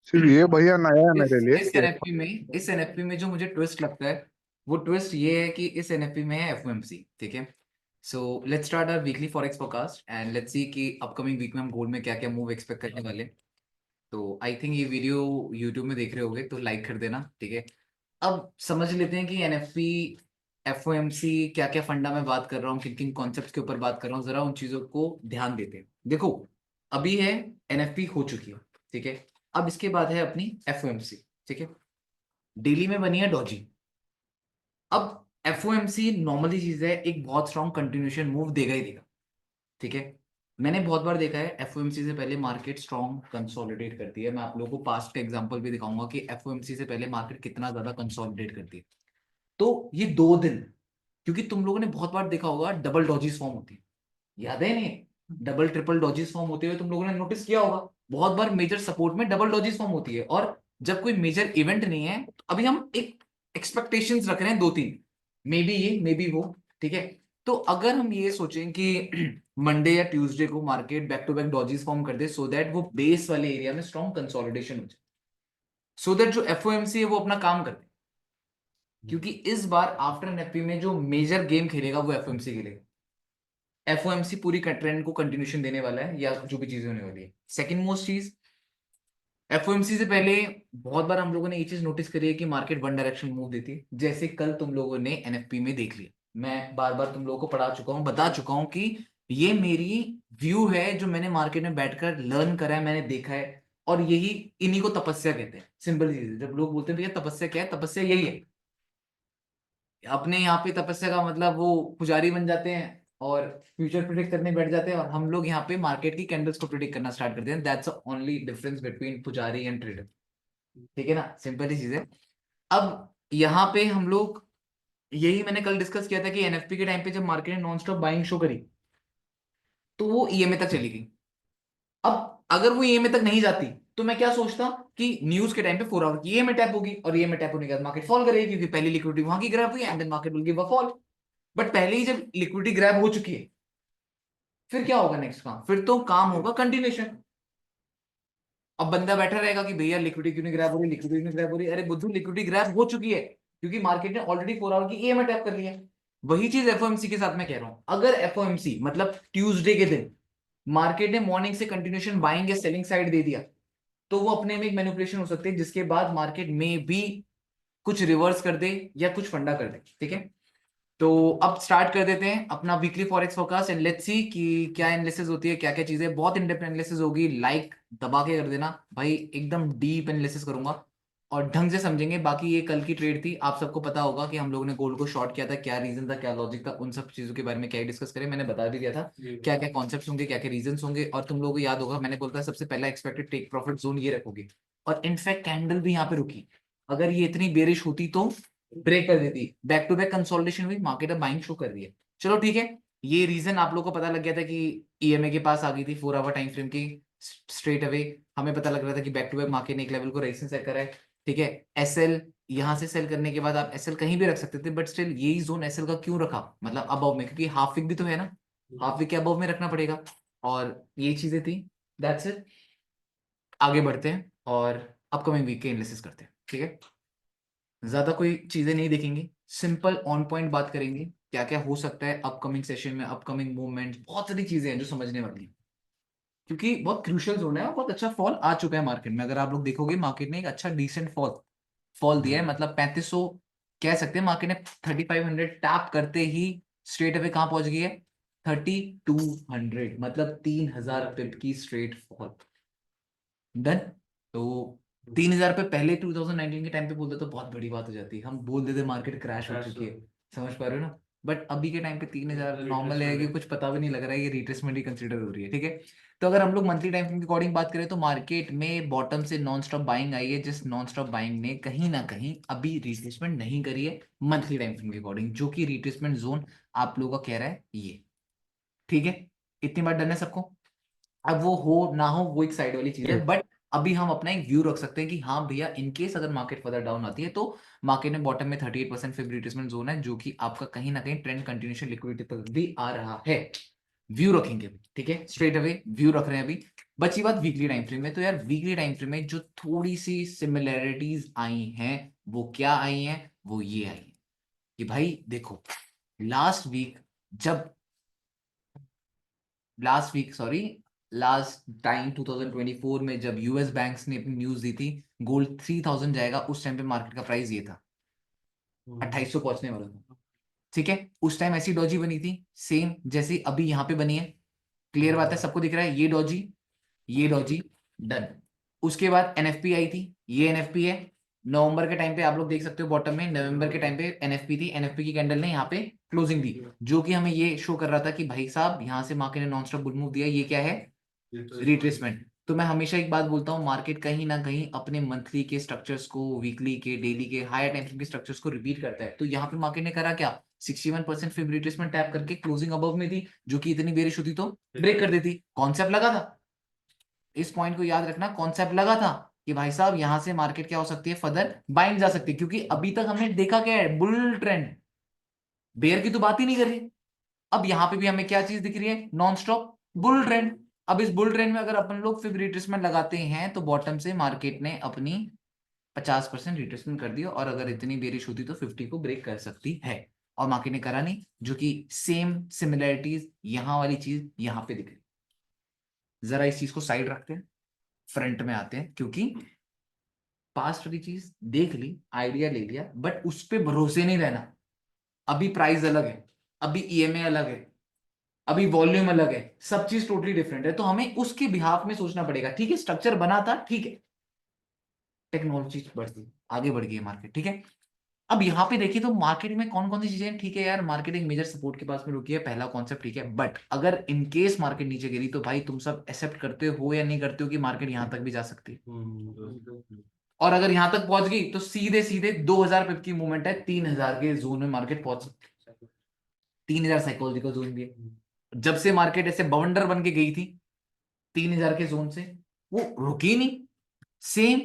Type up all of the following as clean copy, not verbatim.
सिर्फ ये भैया नया है मेरे लिए इस कि एनएफपी में इस एनएफपी में जो मुझे ट्विस्ट लगता है, वो ट्विस्ट ये है कि इस एनएफपी में है एफओएमसी। ठीक है। So let's start our weekly forex forecast and let's see कि अपकमिंग वीक में हम गोल्ड में क्या क्या मूव एक्सपेक्ट करने वाले हैं। तो आई थिंक ये वीडियो यूट्यूब में देख रहे होगे तो लाइक कर देना। ठीक है। अब समझ लेते हैं कि एनएफपी, एफओएमसी, क्या क्या फंडा में बात कर रहा हूँ, किन किन कॉन्सेप्ट्स के ऊपर बात कर रहा हूँ, जरा उन चीजों को ध्यान देते हैं। देखो, अभी है, एनएफपी हो चुकी है। ठीक है। अब इसके बाद है अपनी एफओएमसी। ठीक है। डेली में बनी है डॉजी। अब एफओएमसी नॉर्मली चीज है, एक बहुत स्ट्रॉन्ग कंटिन्यूशन मूव देगा ही देगा। ठीक है। मैंने बहुत बार देखा है एफओएमसी से पहले मार्केट स्ट्रॉन्ग कंसोलिडेट करती है। मैं आप लोगों को पास्ट का एग्जांपल भी दिखाऊंगा कि एफओएमसी से पहले मार्केट कितना ज्यादा कंसोलिडेट करती है। तो ये 2 दिन, क्योंकि तुम लोगों ने बहुत बार देखा होगा डबल डॉजीज फॉर्म होती है, याद है नहीं? डबल ट्रिपल डॉजीज फॉर्म होते हुए तुम लोगों ने नोटिस किया होगा। बहुत बार मेजर सपोर्ट में डबल डॉजीज फॉर्म होती है, और जब कोई मेजर इवेंट नहीं है तो अभी हम एक एक्सपेक्टेशंस रख रहे हैं 2-3, मे बी ये मे बी वो। ठीक है। तो अगर हम ये सोचें कि मंडे या ट्यूसडे को market back to back dojis form कर दे, सो दैट वो बेस वाले एरिया में स्ट्रॉन्ग कंसोलिडेशन हो जाए, सो दैट जो एफओएमसी है वो अपना काम करते, क्योंकि इस बार आफ्टर एनएफपी में जो मेजर गेम खेलेगा वो एफओएमसी खेलेगा। एफओएमसी पूरी ट्रेंड को कंटिन्यूशन देने वाला है, या जो भी चीजें होने वाली है। सेकंड मोस्ट चीज, एफओएमसी से पहले बहुत बार हम लोगों ने ये चीज नोटिस करी है कि मार्केट वन डायरेक्शन मूव देती है, जैसे कल तुम लोगों ने एनएफपी में देख लिया। मैं बार बार तुम लोगों को पढ़ा चुका हूं, बता चुका हूं कि ये मेरी व्यू है जो मैंने मार्केट में बैठकर लर्न करा है, मैंने देखा है। और यही, इन्हीं को तपस्या कहते हैं। सिंपल चीज है, जब लोग बोलते हैं भैया तपस्या क्या है, तपस्या यही है। अपने यहाँ पे तपस्या का मतलब वो पुजारी बन जाते हैं और फ्यूचर प्रिडिक्ट करने बैठ जाते हैं, और हम लोग यहाँ पे मार्केट की कैंडल्स को प्रिडिक्ट करना स्टार्ट करते हैं। दैट्स ओनली डिफरेंस बिटवीन पुजारी एंड ट्रेडर। ठीक है ना, सिंपल ही चीज है। अब यहाँ पे हम लोग, यही मैंने कल डिस्कस किया था कि एनएफपी के टाइम पे जब मार्केट ने नॉन स्टॉप बाइंग शो करी तो वो ईएमए तक चली गई। अब अगर वो ईएमए तक नहीं जाती तो मैं क्या सोचता कि न्यूज के टाइम पे 4 आवर की ईएमए टैप होगी, और ईएमए टैप होने के बाद मार्केट फॉल करेगी, क्योंकि पहली लिक्विडिटी वहां की ग्रैब हुई and then market will give a fall. But पहले ही जब लिक्विडिटी ग्रैब हो चुकी है, फिर क्या होगा नेक्स्ट काम? फिर तो काम होगा कंटिन्यूशन। अब बंदा बैठा रहेगा कि भैया लिक्विडिटी क्यों नहीं ग्रैब हो रही, लिक्विडिटी क्यों नहीं ग्रैब हो रही। अरे बुद्धू, लिक्विडिटी ग्रैब हो चुकी है, क्योंकि मार्केट ने ऑलरेडी 4 आवर की ईएमआई टैप कर लिया है। वही चीज एफओएमसी के साथ मैं कह रहा हूं। अगर एफओएमसी मतलब ट्यूसडे के दिन मार्केट ने मॉर्निंग से कंटिन्यूशन बाइंग या सेलिंग साइड दे दिया, तो वो अपने में एक मैनिपुलेशन हो सकती है, जिसके बाद मार्केट में भी कुछ रिवर्स कर दे या कुछ फंडा कर दे। ठीक है। तो अब स्टार्ट कर देते हैं अपना weekly forex forecast and let's see कि क्या एनालिसिस होती है, क्या क्या चीजें। बहुत इन डेप्थ एनालिसिस होगी, लाइक दबा के कर देना भाई, एकदम डीप एनालिसिस करूंगा और ढंग से समझेंगे। बाकी ये कल की ट्रेड थी, आप सबको पता होगा कि हम लोगों ने गोल्ड को शॉर्ट किया था, क्या रीजन था, क्या लॉजिक था, उन सब चीजों के बारे में क्या डिस्कस करें, मैंने बता भी दिया था क्या क्या कॉन्सेप्ट होंगे, क्या क्या रीजन होंगे। और तुम लोगों को याद होगा मैंने बोलता सबसे पहला एक्सपेक्टेड टेक प्रॉफिट जोन ये रखोगे, और इनफैक्ट कैंडल भी यहाँ पे रुकी। अगर ये इतनी बेरिश होती तो ब्रेक कर देती, बैक टू बैक कंसोलिडेशन हुई, मार्केट अब बाइंग शो कर रही है। चलो ठीक है। ये रीजन आप लोग को पता लग गया था कि ईएमए के पास आ गई थी 4 आवर टाइम फ्रेम की स्ट्रेट अवे। हमें पता लग रहा था कि बैक टू बैक मार्केट ने एक लेवल को रेजिस्टेंस सेट करा है। ठीक है। एसएल यहां से सेल करने के बाद आप एसएल कहीं भी रख सकते थे, बट स्टिल यही जोन एसएल का क्यों रखा, मतलब अबव में, क्योंकि हाफ वीक भी तो है ना, हाफ वीक के अबव में रखना पड़ेगा। और ये चीजें थी। That's it. आगे बढ़ते हैं और अपकमिंग वीक के एनालिसिस करते हैं। ठीक है। ज्यादा कोई चीजें नहीं देखेंगे, सिंपल ऑन पॉइंट बात करेंगे क्या क्या हो सकता है अपकमिंग सेशन में, अपकमिंग मूवमेंट, बहुत सारी चीजें हैं जो समझने वाली हैं, क्योंकि बहुत क्रूशियल जोन है और बहुत अच्छा फॉल आ चुका है मार्केट में। अगर आप लोग देखोगे मार्केट ने एक अच्छा डिसेंट फॉल फॉल दिया है, मतलब 3500 कह सकते हैं। मार्केट ने 3500 टैप करते ही स्ट्रेट अवे कहां पहुंच गई है, 3200, मतलब 3000 पिप की स्ट्रेट फॉल। डन। तो 3000 पे पहले 2019 के टाइम पे बोलते तो बहुत बड़ी बात हो जाती, हम बोल देते मार्केट क्रैश हो चुकी है। समझ पा रहे हो ना? बट अभी के टाइम पे 3000 नॉर्मल है कि कुछ पता भी नहीं लग रहा है, ये रिट्रेसमेंट ही कंसीडर हो रही है। ठीक है। तो अगर हम लोग मंथली टाइम फ्रेम के अकॉर्डिंग बात करें तो मार्केट में बॉटम से नॉन स्टॉप बाइंग आई है, जिस नॉन स्टॉप बाइंग ने कहीं ना कहीं अभी रिट्रेसमेंट नहीं करी है मंथली टाइम फ्रेम के अकॉर्डिंग, जो कि रिट्रेसमेंट जोन आप लोगों का कह रहा है ये। ठीक है। इतनी बात डन है सबको? अब वो हो ना हो वो एक साइड वाली चीज है, बट अभी हम अपना एक व्यू रख सकते हैं कि हाँ भैया, इन केस अगर मार्केट फर्दर डाउन आती है तो मार्केट में बॉटम में 38% फिब रिट्रेसमेंट जोन है, जो कि आपका कहीं ना कहीं ट्रेंड कंटिन्यूशन लिक्विडिटी तक भी आ रहा है। व्यू रखेंगे अभी। ठीक है। स्ट्रेट अवे व्यू रख रहे हैं अभी। बची बात वीकली टाइम फ्रेम में, तो यार वीकली टाइम फ्रेम में जो थोड़ी सी सिमिलैरिटीज आई हैं वो क्या आई हैं, वो ये आई है कि भाई देखो जब लास्ट टाइम 2024 में जब यूएस बैंक्स ने अपनी न्यूज दी थी गोल्ड 3000 जाएगा, उस टाइम पे मार्केट का प्राइस ये था 2800 पहुंचने वाला था। ठीक है, उस टाइम ऐसी डॉजी बनी थी सेम जैसी अभी यहाँ पे बनी है। क्लियर बात है, सबको दिख रहा है, ये डॉजी डन। उसके बाद एनएफपी आई थी, ये एनएफपी है। नवंबर के टाइम पे आप लोग देख सकते हो बॉटम में, नवंबर के टाइम पे एनएफपी थी, एनएफपी की कैंडल ने यहाँ पे क्लोजिंग दी, जो कि हमें ये शो कर रहा था कि भाई साहब यहाँ से मार्केट ने नॉन स्टॉप बुल मूव दिया, ये क्या है, रिट्रेसमेंट। तो मैं हमेशा एक बात बोलता हूँ, मार्केट कहीं ना कहीं अपने मंथली के स्ट्रक्चर्स को, वीकली के, डेली के, हायर टाइम फ्रेम के स्ट्रक्चर्स को रिपीट करता है। तो यहाँ पे मार्केट ने करा क्या, 61% फिब रिट्रेसमेंट टैप करके क्लोजिंग अबव में थी, जो कि इतनी बेरिश होती तो ब्रेक कर देती। कॉन्सेप्ट लगा था, इस पॉइंट को याद रखना, कॉन्सेप्ट लगा था कि भाई साहब यहां से मार्केट क्या हो सकती है, फर्दर बाइंग जा सकती है, क्योंकि अभी तक हमने देखा क्या है, बुल ट्रेंड, बेयर की तो बात ही नहीं कर रही। अब यहां पे भी हमें क्या चीज दिख रही है, नॉन स्टॉप बुल ट्रेंड। अब इस बुल ट्रेंड में अगर अपन लोग फिर रिट्रेसमेंट लगाते हैं तो बॉटम से मार्केट ने अपनी 50% रिट्रेसमेंट कर दिया, और अगर इतनी बेरिश होती तो 50 को ब्रेक कर सकती है, और मार्केट ने करा नहीं, जो कि सेम सिमिलैरिटीज यहां वाली चीज यहां पे दिख रही। जरा इस चीज को साइड रखते हैं, फ्रंट में आते हैं, क्योंकि पास्ट वाली चीज देख ली, आइडिया ले लिया, बट उस पर भरोसे नहीं रहना। अभी प्राइस अलग है, अभी ईएमए अलग है, अभी वॉल्यूम अलग है, सब चीज टोटली डिफरेंट है, तो हमें उसके बिहाफ में सोचना पड़ेगा। ठीक है, स्ट्रक्चर बना था, ठीक है, टेक्नोलॉजी बढ़ती आगे बढ़ गई है मार्केट, ठीक है। अब यहाँ पे देखिए तो मार्केट में कौन कौन सी चीजें हैं। ठीक है यार, मार्केट एक मेजर सपोर्ट के पास में रुकी है, पहला कॉन्सेप्ट, ठीक है, बट अगर इन केस मार्केट नीचे गिरी तो भाई तुम सब एक्सेप्ट करते हो या नहीं करते हो कि मार्केट यहां तक भी जा सकती है, और अगर यहां तक पहुंच गई तो सीधे सीधे 2000 पिप की मूवमेंट है, 3000 के जोन में मार्केट पहुंच सकती है। 3000 साइकोलॉजिकल जोन भी है। जब से मार्केट ऐसे बवंडर बन के गई थी 3000 के जोन से, वो रुकी नहीं। सेम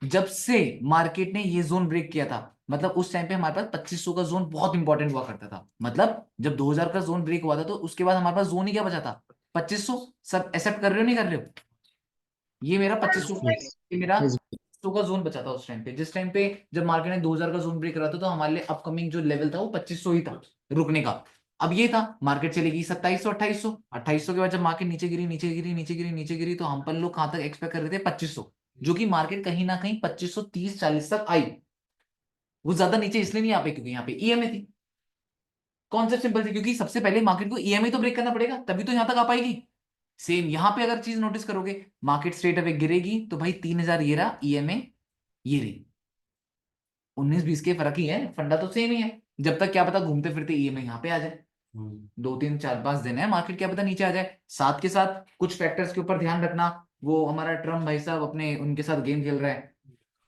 जब से मार्केट ने ये जोन ब्रेक किया था, मतलब उस टाइम पे हमारे पास 2500 का जोन बहुत इंपॉर्टेंट हुआ करता था। मतलब जब 2000 का जोन ब्रेक हुआ था तो उसके बाद हमारे पास जोन ही क्या बचा था, 2500। सब एक्सेप्ट कर रहे हो नहीं कर रहे हो, ये मेरा 2500, ये मेरा Yes. 2500 का जोन बचा था उस टाइम पे। जिस टाइम पे जब मार्केट ने 2000 का जोन ब्रेक करा था तो हमारे लिए अपकमिंग जो लेवल था वो 2500 ही था रुकने का। अब ये था, मार्केट चलेगी 2700, 2800, 2800 के बाद जब मार्केट नीचे गिरी, नीचे गिरी, नीचे गिरी, नीचे गिरी, तो हम पर लोग कहां तक एक्सपेक्ट कर रहे थे, 2500, जो कि मार्केट कहीं ना कहीं 2530 40 तक आई। वो ज्यादा नीचे इसलिए नहीं आ पाई क्योंकि यहाँ पे ईएमए थी। कॉन्सेप्ट सिंपल थी, क्योंकि सबसे पहले मार्केट को ईएमए तो ब्रेक करना पड़ेगा, तभी तो यहाँ तक आ पाएगी। सेम यहाँ पे अगर चीज नोटिस करोगे, मार्केट स्ट्रेट अवे गिरेगी तो भाई 3000 ये रहा ईएमए, ये रही 19-20 के फर्क ही है, फंडा तो सेम ही है। जब तक क्या पता घूमते फिरते ईएमए यहाँ पे आ जाए, 2 3 4 5 दिन है, मार्केट क्या पता नीचे आ जाए। साथ के साथ कुछ फैक्टर्स के ऊपर ध्यान रखना, वो हमारा ट्रम्प भाई साहब अपने उनके साथ गेम खेल रहा है,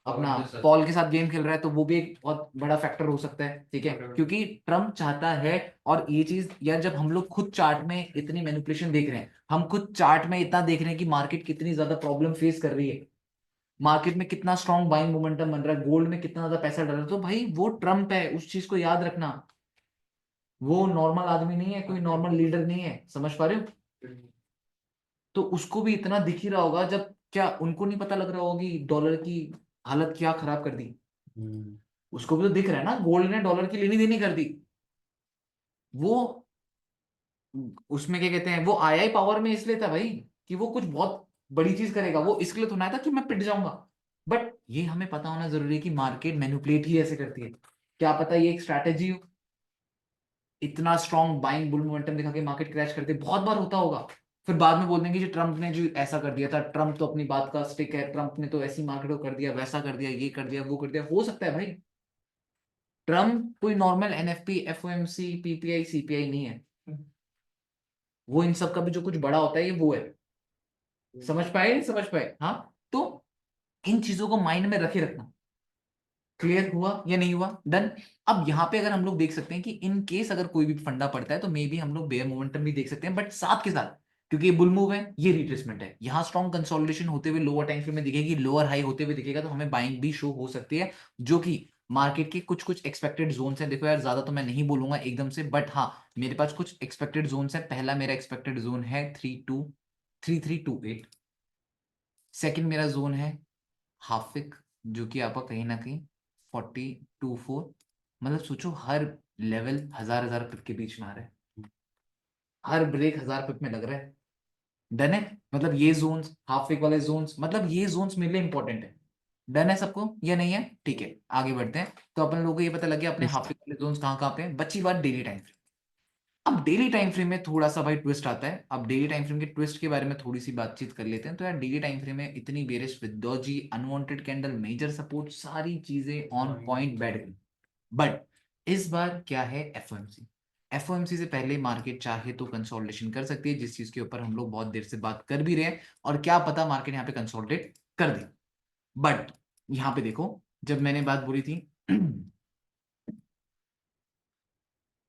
अपना पॉल के साथ गेम खेल रहा है, तो वो भी एक बहुत बड़ा फैक्टर हो सकता है, ठीक है, क्योंकि ट्रम्प चाहता है। और ये चीज यार, जब हम लोग खुद चार्ट में इतनी मैनिपुलेशन देख रहे हैं, हम खुद चार्ट में इतना देख रहे हैं कि मार्केट कितनी ज्यादा प्रॉब्लम फेस कर रही है, मार्केट में कितना स्ट्रॉन्ग बाइंग मोमेंटम बन रहा है, गोल्ड में कितना ज्यादा पैसा डल रहा है, तो भाई वो ट्रम्प है, उस चीज को याद रखना। वो नॉर्मल आदमी नहीं है, कोई नॉर्मल लीडर नहीं है, समझ पा रहे हो। तो उसको भी इतना दिख ही रहा होगा, जब क्या उनको नहीं पता लग रहा होगी डॉलर की हालत क्या खराब कर दी। उसको भी तो दिख रहा है ना, गोल्ड ने डॉलर की लेनी देनी कर दी। वो उसमें क्या कहते हैं, वो आया ही पावर में इसलिए था भाई कि वो कुछ बहुत बड़ी चीज करेगा, वो इसलिए तो ना था कि मैं पिट जाऊंगा। बट ये हमें पता होना जरूरी है कि मार्केट मैनिपुलेट ही ऐसे करती है, क्या पता ये एक स्ट्रैटेजी हो। इतना स्ट्रॉन्ग बाइंग बुल मोमेंटम दिखा के मार्केट क्रैश करते बहुत बार होता होगा, फिर बाद में बोल देंगे जी ट्रम्प ने जो ऐसा कर दिया था, ट्रम्प तो अपनी बात का स्टिक है, ट्रम्प ने तो ऐसी मार्केट को कर दिया, वैसा कर दिया, ये कर दिया, वो कर दिया। हो सकता है भाई, ट्रम्प कोई normal NFP FOMC PPI CPI नहीं है, वो इन सब का भी जो कुछ बड़ा होता है ये वो है। समझ पाए, नहीं समझ पाए, हाँ। तो इन चीजों को माइंड में रखे रखना। क्लियर हुआ या नहीं हुआ, डन। अब यहाँ पे अगर हम लोग देख सकते हैं कि इन केस अगर कोई भी फंडा पड़ता है तो मे बी हम लोग बेयर मोमेंटम भी देख सकते हैं, बट साथ के साथ, क्योंकि ये बुल मूव है, ये रिट्रेसमेंट है, यहाँ स्ट्रॉन्ग कंसोलिडेशन होते हुए लोअर टाइम फ्रेम में दिखेगी, लोअर हाई होते हुए दिखेगा, तो हमें बाइंग भी शो हो सकती है, जो कि मार्केट के कुछ कुछ एक्सपेक्टेड जोन है। देखो यार, ज्यादा तो मैं नहीं बोलूंगा एकदम से, बट हाँ, मेरे पास कुछ एक्सपेक्टेड जोन है। पहला मेरा एक्सपेक्टेड जोन है 323328, सेकंड मेरा जोन है हाफ विक, जो कि आपका कहीं ना कहीं 42.4, मतलब सोचो हर लेवल 1000 पिप के बीच में आ रहा है, हर ब्रेक 1000 पिप में लग रहा है। डन है, मतलब ये जोन्स, हाफ विक वाले जोन्स, मतलब ये जोन्स मेरे लिए इंपॉर्टेंट है। डन है सबको या नहीं है? ठीक है, आगे बढ़ते हैं। तो अपन लोगों को ये पता लग गया अपने Yes. हाफ विक वाले जोन्स कहाँ कहाँ पे हैं। बची बात डेली टाइम फ्रेम। अब डेली टाइम फ्रेम में थोड़ा सा भाई ट्विस्ट आता है। अब डेली टाइम फ्रेम के ट्विस्ट के बारे में थोड़ी सी बातचीत कर लेते हैं। तो यार डेली टाइम फ्रेम में इतनी bearish with doji, unwanted candle, major support, सारी चीजें ऑन पॉइंट बैठ गई। बट इस बार क्या है, एफओएमसी। एफओएमसी से पहले मार्केट चाहे तो कंसोलिडेशन कर सकती है, जिस चीज के ऊपर हम लोग बहुत देर से बात कर भी रहे हैं, और क्या पता मार्केट यहाँ पे कंसोलिडेट कर दे। बट यहाँ पे देखो, जब मैंने बात बोली थी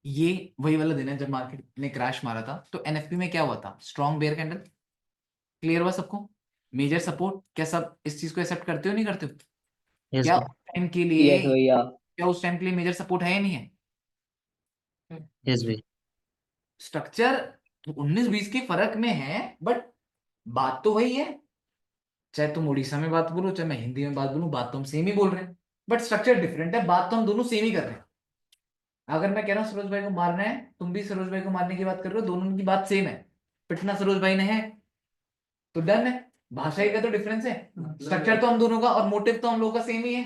ये वही वाला दिन है जब मार्केट ने क्रैश मारा था। तो एनएफपी में क्या हुआ था, स्ट्रॉन्ग बेयर कैंडल। क्लियर हुआ सबको? मेजर सपोर्ट, क्या सब इस चीज को एक्सेप्ट करते हो नहीं करते हो? Yes, क्या bhai. उस टाइम के लिए, यस भैया। क्या उस टाइम के लिए मेजर सपोर्ट है या नहीं है? Yes, bhai. स्ट्रक्चर 19-20 के फर्क में है, बट बात तो वही है। चाहे तुम उड़ीसा में बात बोलो, चाहे मैं हिंदी में बात बोलूं, बात तो हम सेम ही बोल रहे हैं, बट स्ट्रक्चर डिफरेंट है। बात तो हम दोनों सेम ही कर रहे हैं। अगर मैं कह रहा हूँ सरोज भाई को मारना है, तुम भी सरोज भाई को मारने की बात कर रहे हो, दोनों की बात सेम है। पिटना सरोज भाई ने है, तो डन है। भाषा ही का तो डिफरेंस है, स्ट्रक्चर तो हम दोनों का और मोटिव तो हम लोगों का सेम ही है,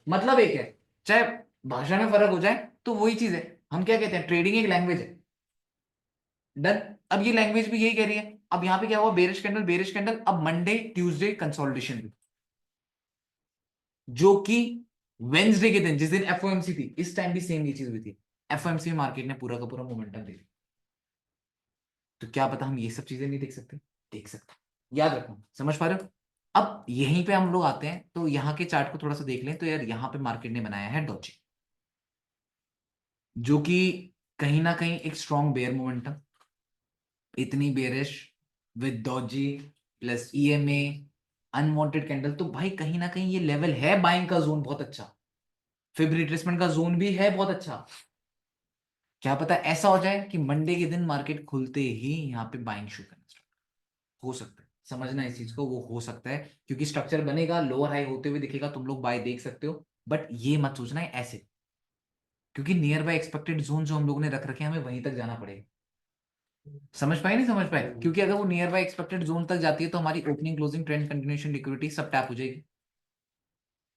मतलब एक है। चाहे भाषा में फर्क हो जाए तो वही चीज है। हम क्या कहते हैं, ट्रेडिंग एक लैंग्वेज है। डन। अब ये लैंग्वेज भी यही कह रही है। अब यहाँ पे क्या हुआ, बेरिश कैंडल, बेरिश कैंडल। अब मंडे ट्यूसडे कंसोलिडेशन भी, जो कि वेंसडे के दिन, जिस दिन एफओएमसी थी, इस टाइम भी सेम ये चीज हुई थी। एफओएमसी में मार्केट ने पूरा का पूरा मोमेंटम दे दिया। तो क्या पता हम ये सब चीजें नहीं देख सकते? देख सकते। याद रखना, समझ पा रहे हो? अब यहीं पे हम लोग आते हैं, तो यहाँ के चार्ट को थोड़ा सा देख लें। तो यार यहाँ पे मार्केट ने बनाया है डॉजी, जो कि कहीं ना कहीं एक स्ट्रॉन्ग बेयर मोमेंटम। इतनी bearish with Doge plus EMA, unwanted candle, तो भाई कहीं ना कहीं ये लेवल है बाइंग का जोन बहुत अच्छा। फिब रिट्रेसमेंट का जोन भी है बहुत अच्छा। क्या पता ऐसा हो जाए कि मंडे के दिन मार्केट खुलते ही यहाँ पे बाइंग शुरू करना स्टार्ट हो सकता है। समझना इस चीज को, वो हो सकता है, क्योंकि स्ट्रक्चर बनेगा, लोअर हाई होते हुए दिखेगा, तुम लोग बाय देख सकते हो। बट ये मत सोचना है ऐसे, क्योंकि नियर बाय एक्सपेक्टेड जोन जो हम लोगों ने रख रखे हैं, हमें वहीं तक जाना पड़ेगा। समझ पाए नहीं समझ पाए? क्योंकि अगर वो नियर बाय एक्सपेक्टेड जोन तक जाती है तो हमारी opening closing trend continuation liquidity सब टैप हो जाएगी।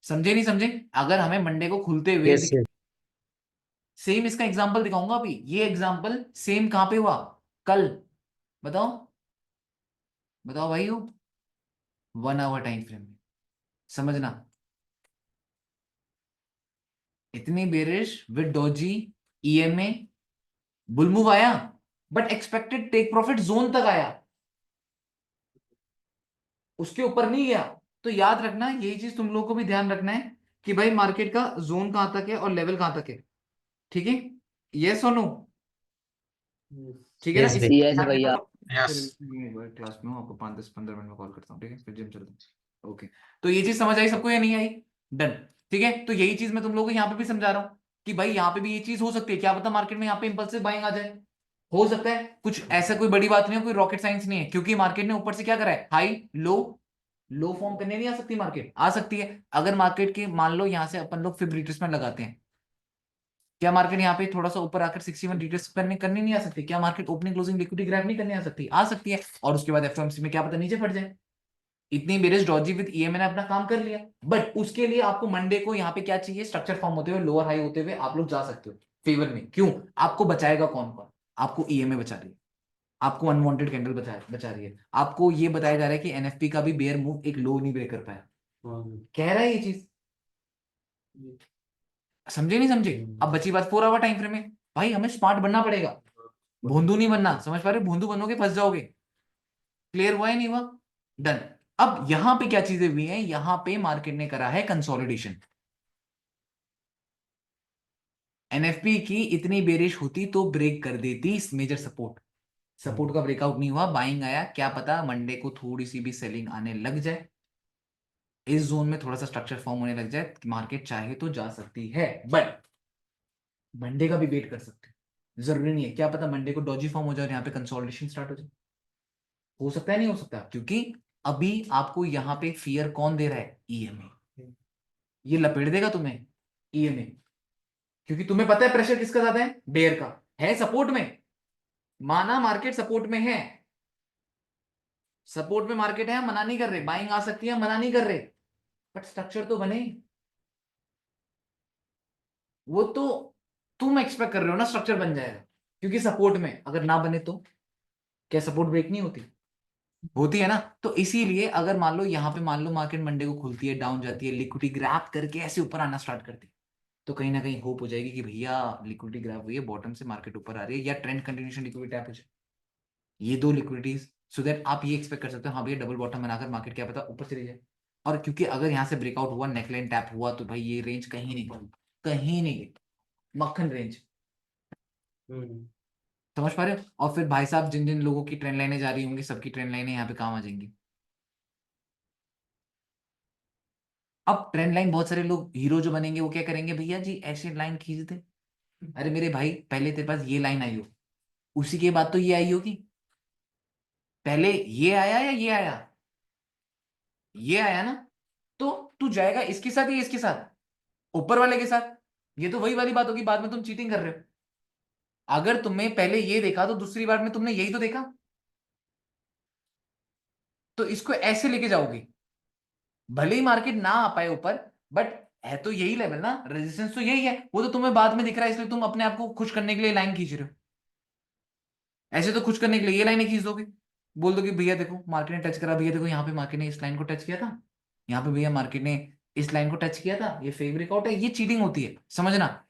समझे नहीं समझे? अगर हमें मंडे को खुलते हुए Yes, yes. सेम इसका एग्जांपल दिखाऊंगा अभी। ये एग्जांपल सेम कहां पे हुआ, कल। बताओ, बताओ भाई, हो 1 आवर टाइम फ्रेम में। समझना, इतनी bearish with doji, EMA, bull move आया, but expected take profit zone तक आया, उसके ऊपर नहीं गया। तो याद रखना, यही चीज तुम लोग को भी ध्यान रखना है कि भाई मार्केट का जोन कहां तक है और लेवल कहां तक है। ठीक है, ये सुनो, ठीक है ना? Yes, इस bhai. यस भैया। क्लास में हूँ, आपको 5-10-15 मिनट में कॉल करता हूँ, ठीक है? फिर जिम चलते हैं। ओके, तो ये चीज समझ आई सबको या नहीं आई? डन। ठीक है, तो यही चीज मैं तुम लोगों को यहाँ पे भी समझा रहा हूँ कि भाई यहाँ पे भी ये चीज हो सकती है। क्या पता मार्केट में यहाँ पे इंपल्सिव बाइंग आ जाए, हो सकता है। कुछ ऐसा कोई बड़ी बात नहीं है, कोई रॉकेट साइंस नहीं है, क्योंकि मार्केट ने ऊपर से क्या करा है, हाई लो, लो फॉर्म करने नहीं आ सकती मार्केट, आ सकती है। अगर मार्केट की मान लो यहाँ से अपन लोग फिब रिट्रेसमेंट लगाते हैं, क्या मार्केट यहाँ पे थोड़ा सा ऊपर आकर 61 रिट्रेस करने नहीं आ सकती? क्या market opening closing liquidity grab नहीं करने आ सकती? आ सकती है। और उसके बाद एफओएमसी में क्या पता नीचे फट जाए। इतनी बेरिश डॉजी विद ईएमए ने अपना काम कर लिया, बट उसके लिए आपको मंडे को यहाँ पे क्या चाहिए, स्ट्रक्चर फॉर्म होते हुए, लोअर हाई होते हुए आप लोग जा सकते हो फेवर में। क्यों? आपको बचाएगा कौन कौन? आपको ईएमए बचा रही है, आपको अनवांटेड कैंडल बचा रही है, आपको ये बताया जा रहा है कि एनएफपी का भी बेयर मूव एक लो नहीं ब्रेक कर पाया, कह रहा है ये चीज। समझे नहीं समझे? अब बची बात 4 आवर टाइम फ्रेम में। भाई हमें स्मार्ट बनना पड़ेगा, भोंदू नहीं बनना। समझ पा रहे हो? भोंदू बनोगे फंस जाओगे। क्लियर हुआ है नहीं हुआ? डन। अब यहां पे क्या चीजें हुई हैं, यहां पे मार्केट ने करा है कंसोलिडेशन। एनएफपी की इतनी बेरिश होती तो ब्रेक कर देती मेजर सपोर्ट, सपोर्ट का ब्रेकआउट नहीं हुआ, बाइंग आया। क्या पता मंडे को थोड़ी सी भी सेलिंग आने लग जाए, इस जोन में थोड़ा सा स्ट्रक्चर फॉर्म होने लग जाए, मार्केट चाहे तो जा सकती है। बट मंडे का भी वेट कर सकते हैं, जरूरी नहीं है। क्या पता मंडे को डॉजी फॉर्म हो जाए और यहाँ पे कंसोलिडेशन स्टार्ट हो जाए, हो सकता है नहीं हो सकता, क्योंकि अभी आपको यहाँ पे फियर कौन दे रहा है? ईएमए। ये लपेट देगा तुम्हें ईएमए, क्योंकि तुम्हें पता है प्रेशर किसका ज्यादा है? बेयर का। है सपोर्ट में, माना मार्केट सपोर्ट में है, सपोर्ट में मार्केट है, मना नहीं कर रहे, बाइंग आ सकती है, मना नहीं कर रहे, बट स्ट्रक्चर तो बने। वो तो तुम एक्सपेक्ट कर रहे हो ना स्ट्रक्चर बन जाएगा, क्योंकि सपोर्ट में अगर ना बने तो क्या सपोर्ट ब्रेक नहीं होती? होती है ना। तो इसीलिए अगर मान लो यहाँ पे मान लो मार्केट मंडे को खुलती है, डाउन जाती है, लिक्विडिटी ग्रैब करके ऐसे ऊपर आना स्टार्ट करती है, तो कहीं ना कहीं होप हो जाएगी कि भैया लिक्विडिटी ग्रैब हुई है, बॉटम से मार्केट ऊपर आ रही है, या ट्रेंड कंटिन्यूएशन लिक्विडिटी टैप हो जाए। ये दो लिक्विडिटीज, सो दैट आप ये एक्सपेक्ट कर सकते हो हाँ भैया डबल बॉटम बनाकर मार्केट क्या पता ऊपर चली जाए। और क्योंकि अगर यहाँ से ब्रेकआउट हुआ, नेकलाइन टैप हुआ, तो भाई ये रेंज कहीं नहीं गई, कहीं नहीं गई, मक्खन रेंज। समझ पा रहे हो? और फिर भाई साहब जिन जिन लोगों की ट्रेंड लाइनें जा रही होंगी, सबकी ट्रेंड लाइनें यहाँ पे काम आ जाएंगी। अब ट्रेंड लाइन बहुत सारे लोग हीरो जो बनेंगे वो क्या करेंगे, भैया जी ऐसे लाइन खींच दे। अरे मेरे भाई पहले तेरे पास ये लाइन आई हो, उसी के बाद तो ये आई होगी। पहले ये आया या ये आया? ये आया ना, तो तू जाएगा इसके साथ या इसके साथ? ऊपर वाले के साथ। ये तो वही वाली बात होगी, बाद में तुम चीटिंग कर रहे हो। अगर तुम्हें पहले ये देखा तो दूसरी बार में तुमने यही तो देखा, तो इसको ऐसे लेके जाओगे, भले ही मार्केट ना आ पाए ऊपर, बट है तो यही लेवल ना, रेजिस्टेंस तो यही है। वो तो तुम्हें बाद में दिख रहा है, इसलिए तुम अपने आप को खुश करने के लिए लाइन खींच रहे हो। ऐसे तो खुश करने के लिए ये लाइनें खींच दोगे, बोल दो कि भैया देखो मार्केट ने टच करा, भैया देखो यहाँ पे मार्केट ने इस लाइन को टच किया था, यहाँ पे भैया मार्केट ने इस लाइन को टच किया था, ये फेक ब्रेकआउट है। ये चीटिंग होती है, समझना।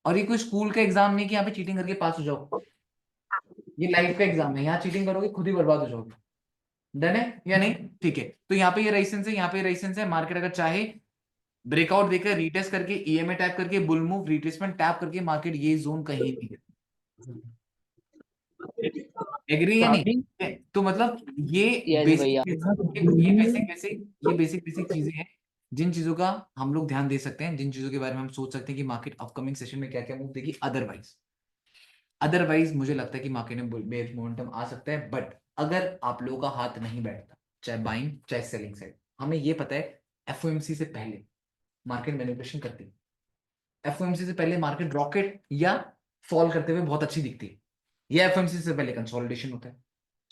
और ये कोई स्कूल का एग्जाम नहीं कि यहाँ पे चीटिंग करके पास हो जाओ, ये लाइफ का एग्जाम है, यहाँ चीटिंग करोगे खुद ही बर्बाद हो जाओगे। डन है या नहीं? ठीक है, तो यहाँ पे ये रेजिस्टेंस है, यहाँ पे रेजिस्टेंस है। मार्केट अगर चाहे ब्रेकआउट देकर रीटेस्ट करके ईएमए टैप करके बुल मूव रिट्रेसमेंट टैप करके मार्केट ये जोन कहीं नहीं है। एग्री या नहीं? तो मतलब ये यस भैया। बेसिक बेसिक चीजें हैं जिन चीजों का हम लोग ध्यान दे सकते हैं, जिन चीजों के बारे में हम सोच सकते हैं कि मार्केट अपकमिंग सेशन में क्या क्या मूव देगी। अदरवाइज मुझे लगता है कि मार्केट में बेयर मोमेंटम आ सकता है, बट अगर आप लोगों का हाथ नहीं बैठता, चाहे बाइंग चाहे सेलिंग साइड, हमें ये पता है एफओएमसी से पहले मार्केट मैनिपुलेशन करती है। एफओएमसी से पहले मार्केट रॉकेट या फॉल करते हुए बहुत अच्छी दिखती है, या एफओएमसी से पहले कंसोलिडेशन होता है,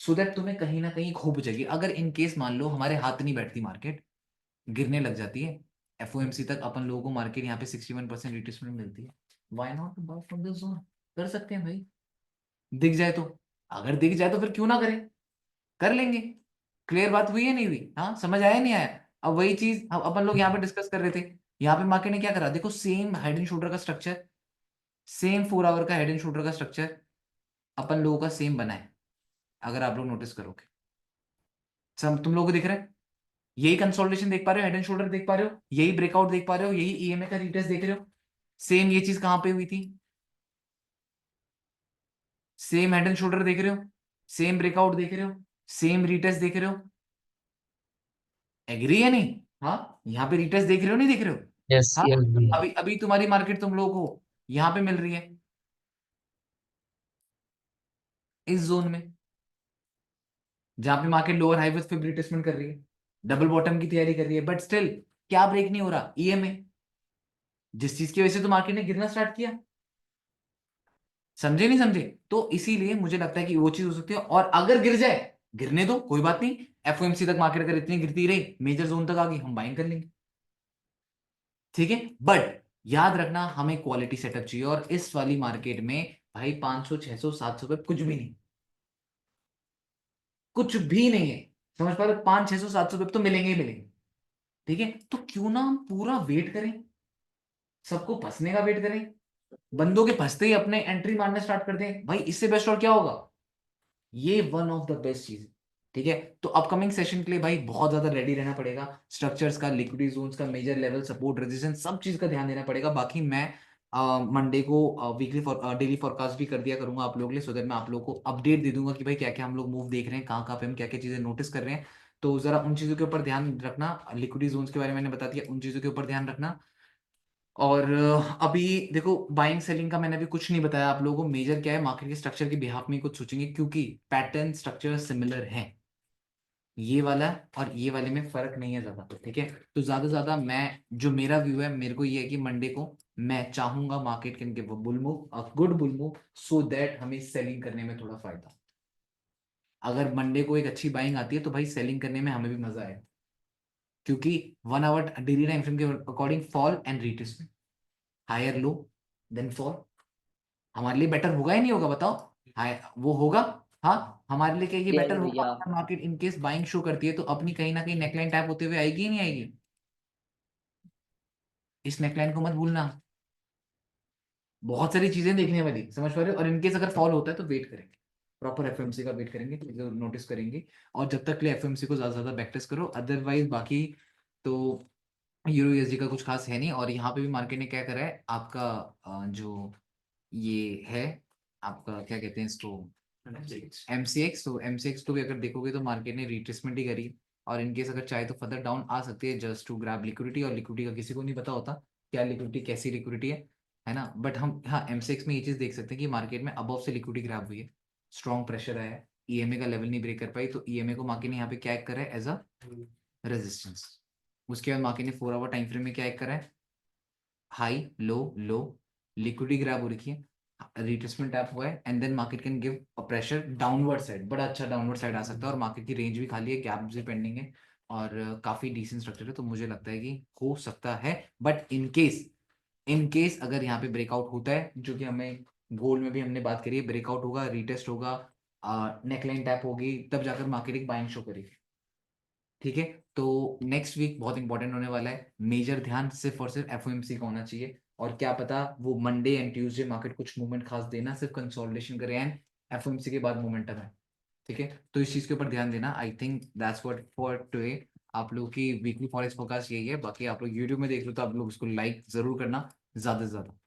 सो दैट तुम्हें कहीं ना कहीं खो जाएगी। अगर इन केस मान लो हमारे हाथ नहीं बैठती, मार्केट गिरने लग जाती है, एफओएमसी तक अपन लोगों को मार्केट यहाँ पे 61% रिट्रेसमेंट मिलती है, why not buy from this zone? कर सकते हैं भाई, दिख जाए तो। अगर दिख जाए तो फिर क्यों ना करें, कर लेंगे। क्लियर बात हुई है नहीं हुई? हाँ, समझ आया नहीं आया? अब वही चीज अब अपन लोग यहाँ पे डिस्कस कर रहे थे। यहाँ पे मार्केट ने क्या करा, देखो सेम हेड एंड शोल्डर का स्ट्रक्चर, सेम 4 आवर का हेड एंड शोल्डर का स्ट्रक्चर अपन लोगों का सेम बना है, अगर आप लोग नोटिस करोगे। सब तुम लोगों को दिख रहा है, यही कंसोलिडेशन देख पा रहे हो, हेड एंड शोल्डर देख पा रहे हो, यही ब्रेकआउट देख पा रहे हो, यही ईएमए का रिटेस्ट देख रहे हो। सेम ये चीज कहां पे हुई थी? सेम हेड एंड शोल्डर देख रहे हो, सेम ब्रेकआउट देख रहे हो, सेम रिटेस्ट देख रहे हो। एग्री है नहीं? हाँ, यहाँ पे रिटेस्ट देख रहे हो नहीं देख रहे हो? यस हाँ, यस भैया। अभी अभी तुम्हारी मार्केट तुम लोगों को यहाँ पे मिल रही है, इस जोन में, जहां पे market lower high with fib retracement कर रही है, डबल बॉटम की तैयारी कर रही है, बट स्टिल क्या ब्रेक नहीं हो रहा? ईएमए, जिस चीज की वजह से तो मार्केट ने गिरना स्टार्ट किया। समझे नहीं समझे? तो इसीलिए मुझे लगता है कि वो चीज हो सकती है। और अगर गिर जाए, गिरने दो, कोई बात नहीं, एफओएमसी तक मार्केट अगर इतनी गिरती रही, मेजर जोन तक आ गई, हम बाइंग कर लेंगे, ठीक है। बट याद रखना हमें क्वालिटी सेटअप चाहिए, और इस वाली मार्केट में भाई 500 600 700 पे कुछ भी नहीं, कुछ भी नहीं है। समझ पा रहे हो? 500 600 700 पे तो मिलेंगे ही मिलेंगे, ठीक है। तो क्यों ना हम पूरा वेट करें, सबको फंसने का वेट करें, बंदों के फंसते ही अपने एंट्री मारने स्टार्ट कर दें भाई, इससे बेस्ट और क्या होगा? ये वन ऑफ द बेस्ट चीज है, ठीक है। तो अपकमिंग सेशन के लिए भाई बहुत ज्यादा रेडी रहना पड़ेगा, स्ट्रक्चर्स का, लिक्विडिटी जोन्स का, मेजर लेवल, सपोर्ट, रेजिस्टेंस, सब चीज का ध्यान देना पड़ेगा। बाकी मैं मंडे को वीकली डेली फॉरकास्ट भी कर दिया करूंगा आप लोगों के लिए, सो दैट मैं आप लोगों को अपडेट दे दूंगा कि भाई क्या क्या हम लोग मूव देख रहे हैं, कहाँ कहाँ पे हम क्या क्या चीजें नोटिस कर रहे हैं। तो जरा उन चीजों के ऊपर ध्यान रखना, लिक्विडिटी जोन्स के बारे में मैंने बता दिया, उन चीजों के ऊपर ध्यान रखना। और अभी देखो बाइंग सेलिंग का मैंने अभी कुछ नहीं बताया आप लोगों को, मेजर क्या है मार्केट के स्ट्रक्चर के बिहाफ में कुछ सोचेंगे, क्योंकि पैटर्न स्ट्रक्चर सिमिलर है। ये वाला और ये वाले में फर्क नहीं है ज्यादा, ठीक है। तो ज्यादा मैं, जो मेरा व्यू है, मेरे को ये है कि मंडे को मैं चाहूंगा market can give a bull move, a good bull move, so that हमें सेलिंग करने में थोड़ा फायदा। अगर मंडे को एक अच्छी बाइंग आती है तो भाई सेलिंग करने में हमें भी मजा आए, क्योंकि 1 आवर डेली टाइम फ्रेम के according fall and retracement, higher low then fall, हमारे लिए बेटर होगा या नहीं होगा बताओ? हाय वो होगा। हाँ, हमारे लिए क्या ये यस बेटर होगा? भैया। अगर market in case buying show करती है तो अपनी कहीं ना कहीं नेकलाइन टैप होते हुए आएगी ही नहीं आएगी? इस नेकलाइन को मत भूलना। बहुत सारी चीजें देखने वाली, समझ पा रहे हो? और इनकेस अगर फॉल होता है तो वेट करेंगे, प्रॉपर एफएमसी का वेट करेंगे, नोटिस करेंगे। और जब तक के लिए एफएमसी को ज्यादा ज्यादा बैक टेस्ट करो, अदरवाइज बाकी तो यूरो यूएसडी का कुछ खास है नहीं। और यहाँ पे भी मार्केट ने क्या करा है आपका, जो ये है आपका, क्या कहते हैं इसको, एमसीएक्स। तो एमसीएक्स को भी अगर देखोगे तो मार्केट ने रिट्रेसमेंट ही करी, और इनकेस अगर चाहे तो फर्दर डाउन आ सकती है जस्ट टू ग्रैब लिक्विडिटी। और लिक्विडिटी का किसी को नहीं पता होता क्या लिक्विडिटी, कैसी लिक्विडिटी है ना। बट हम हाँ एमसीएक्स में ये चीज देख सकते हैं कि मार्केट में अबव से लिक्विडिटी ग्रैब हुई है, स्ट्रॉन्ग प्रेशर आया है, ईएमए का लेवल नहीं ब्रेक कर पाई, तो ईएमए को मार्केट ने यहाँ पे क्या करा है एज अ रेजिस्टेंस। उसके बाद मार्केट ने 4 आवर टाइम फ्रेम में क्या करा है, high low low, liquidity grab हो रखी है, रिट्रेसमेंट टैप हुआ है, and then market can give a pressure downward side, बड़ा अच्छा डाउनवर्ड साइड आ सकता है। और मार्केट की रेंज भी खाली है, गैप भी पेंडिंग है, और काफी डिसेंट स्ट्रक्चर है। तो मुझे लगता है कि हो सकता है, बट इन केस अगर यहाँ पे ब्रेकआउट होता है, जो कि हमें गोल्ड में भी हमने बात करी है, ब्रेकआउट होगा, रीटेस्ट होगा, नेकलाइन टैप होगी, तब जाकर मार्केट एक बाइंग शो करेगी, ठीक है। तो नेक्स्ट वीक बहुत इंपॉर्टेंट होने वाला है, मेजर ध्यान सिर्फ और सिर्फ एफओएमसी का होना चाहिए। और क्या पता वो मंडे एंड ट्यूसडे मार्केट कुछ मूवमेंट खास देना, सिर्फ कंसोलिडेशन करे एंड एफओएमसी के बाद मोमेंटम है, ठीक है। तो इस चीज के ऊपर ध्यान देना। I think that's what for today. आप लोग की वीकली फॉरेक्स फोरकास्ट यही है। बाकी आप लोग यूट्यूब में देख रहे हो तो आप लोग इसको लाइक जरूर करना ज्यादा से ज्यादा।